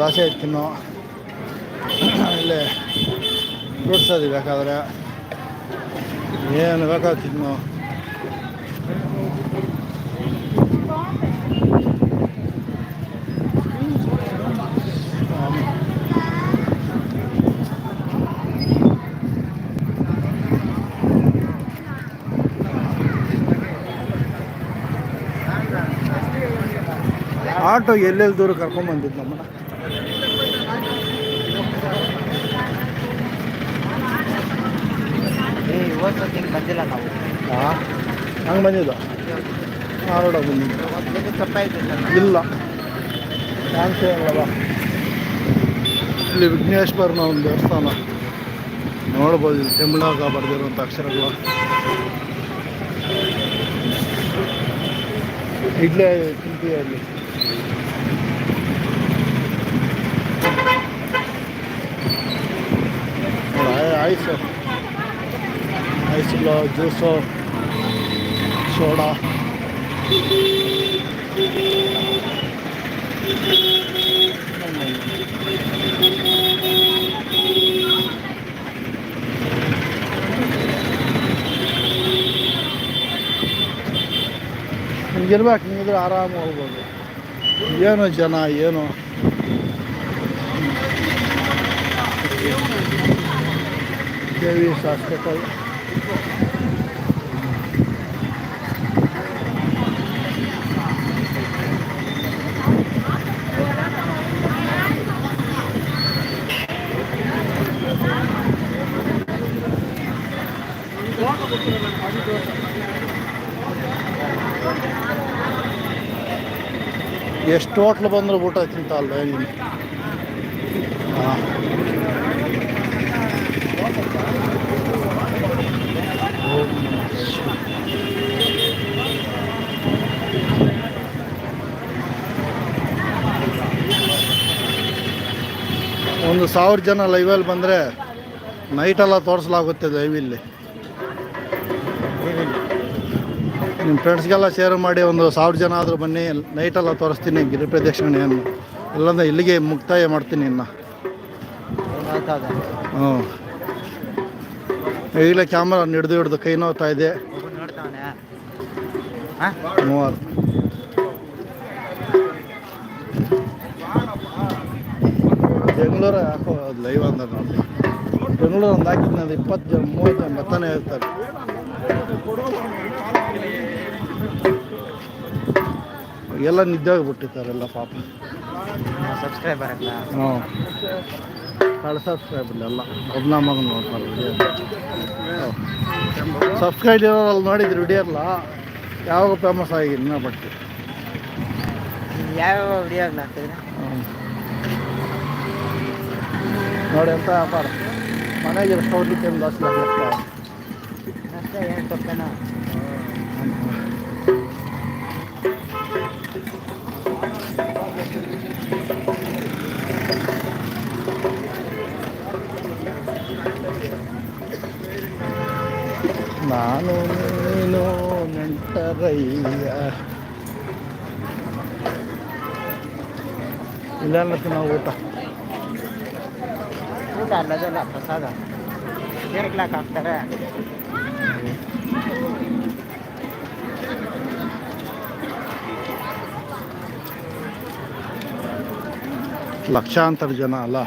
ದೋಸೆ ತಿನ್ನೋ ಇಲ್ಲೇ ಫ್ರೂಟ್ಸ್ ಅದು ಬೇಕಾದರೆ ಏನು ಬೇಕಾದ್ರೆ ತಿನ್ನೋ. ಆಟೋ ಎಲ್ಲೆಲ್ಲಿ ದೂರ ಕರ್ಕೊಂಬಂದಿದ್ದು ನಮ್ಮನ್ನ. ಬಂದಿಲ್ಲ ನಾವು. ಹಾಂ ಹಂಗೆ ಬಂದಿದ್ದು ಧಾರವಾಡ ಬಂದಿದ್ದು ಇಲ್ಲ ಚಾನ್ಸೇ ಅಲ್ಲವ. ಇಲ್ಲಿ ವಿಘ್ನೇಶ್ವರನ ಒಂದು ದೇವಸ್ಥಾನ ನೋಡ್ಬೋದು. ಇಲ್ಲಿ ತಮಿಳಾಗ ಬರೆದಿರುವಂಥ ಅಕ್ಷರಗಳು. ಇಡ್ಲಿ ತಿಂತೀಯಲ್ಲಿ ಐಸು ಐಸ್ಗಳು, ಜ್ಯೂಸು, ಸೋಡಾ. ಹಿಂಗಿರ್ಬೇಕು, ಹಿಂಗಿದ್ರೆ ಆರಾಮ ಹೋಗ್ಬೋದು. ಏನು ಜನ ಏನು. ದೇವಿ ಹಾಸ್ಪಿಟಲ್ ಎಷ್ಟು ಹೋಟ್ಲು ಬಂದರೂ ಊಟ ತಿಂತ ಅಲ್ಲ ನೀನು. ಹಾಂ ಒಂದು 1000 ಜನ ಲೈವಲ್ಲಿ ಬಂದರೆ ನೈಟೆಲ್ಲ ತೋರಿಸಲಾಗುತ್ತೆ ಲೈವಿಲ್ಲಿ. ನಿಮ್ಮ ಫ್ರೆಂಡ್ಸ್ಗೆಲ್ಲ ಶೇರ್ ಮಾಡಿ ಒಂದು 1000 ಜನ ಆದರೂ ಬನ್ನಿ, ನೈಟೆಲ್ಲ ತೋರಿಸ್ತೀನಿ ಗಿರಿ ಪ್ರದಕ್ಷಿಣೆಯನ್ನು. ಇಲ್ಲಾಂದರೆ ಇಲ್ಲಿಗೆ ಮುಕ್ತಾಯ ಮಾಡ್ತೀನಿ ಇನ್ನು. ಹ್ಞೂ ಈಗಲೇ ಕ್ಯಾಮ್ರಾ ಹಿಡ್ದು ಕೈ ನೋವ್ತಾ ಇದೆ. 3 ಬೆಂಗಳೂರು ಯಾಕೋ ಅದು ಲೈವ್ ಅಂದ್ರೆ ನೋಡಿ. ಬೆಂಗಳೂರು ಒಂದು ಹಾಕಿದ್ನ 20 ಜನ 30 ಜನ ಬರ್ತಾನೆ ಇರ್ತಾರೆ. ಎಲ್ಲ ನಿದ್ದೆ ಆಗಿಬಿಟ್ಟಿರ್ತಾರೆಲ್ಲ ಪಾಪ. ಸಬ್ಸ್ಕ್ರೈಬರ್ ಹ್ಞೂ ಸಬ್ಸ್ಕ್ರೈಬರ್ ಎಲ್ಲ ಒಬ್ಬನ ಮಗ ನೋಡ್ತಾರೆ ವಿಡಿಯೋ. ಸಬ್ಸ್ಕ್ರೈಬ್ ಇರೋರಲ್ಲಿ ನೋಡಿದ್ರು ವಿಡಿಯೋ ಎಲ್ಲ ಯಾವಾಗ ಫೇಮಸ್ ಆಗಿ ಇನ್ನೂ ಬಟ್ಟೆ ಯಾವ ವಿಡಿಯೋ ಆಗ್ತಿದ್ರೆ ನೋಡಿ ಅಂತ ವ್ಯಾಪಾರ. ಮನೆಗೆ ಎಷ್ಟು ಹೋಗ್ಲಿಕ್ಕೆ ಒಂದು 10 ಲಕ್ಷ ಅಷ್ಟೇ. ಏನು ತಪ್ಪೇನೋ ನಾನು ನೀನು ನೆಂಟರಯ್ಯ. ಇಲ್ಲ ನಾವು ಊಟ ಅಲ್ಲದಲ್ಲ ಪ್ರಸಾದ ಸೇರ್ಕ್ಲಾಕ್ ಹಾಕ್ತಾರೆ. ಲಕ್ಷಾಂತರ ಜನ ಅಲ್ಲ.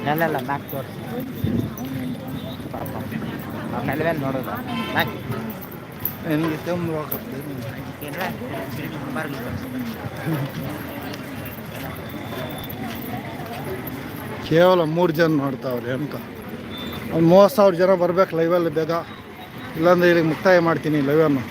ನೆಲೆಲ್ಲ ಮ್ಯಾಕ್ ತೋರಿಸಿ ನೆಲವೇನು ನೋಡೋದು ಮ್ಯಾಕ್ ನನಗೆ ತುಂಬ ಹೋಗುತ್ತೆ. ಕೇವಲ 3 ಜನ ನೋಡ್ತಾವ್ರೆ ಅಂತ. ಒಂದು 30,000 ಜನ ಬರ್ಬೇಕು ಲೈವಲ್ಲಿ ಬೇಗ, ಇಲ್ಲಾಂದರೆ ಇಲ್ಲಿಗೆ ಮುಕ್ತಾಯ ಮಾಡ್ತೀನಿ ಲೈವನ್ನು.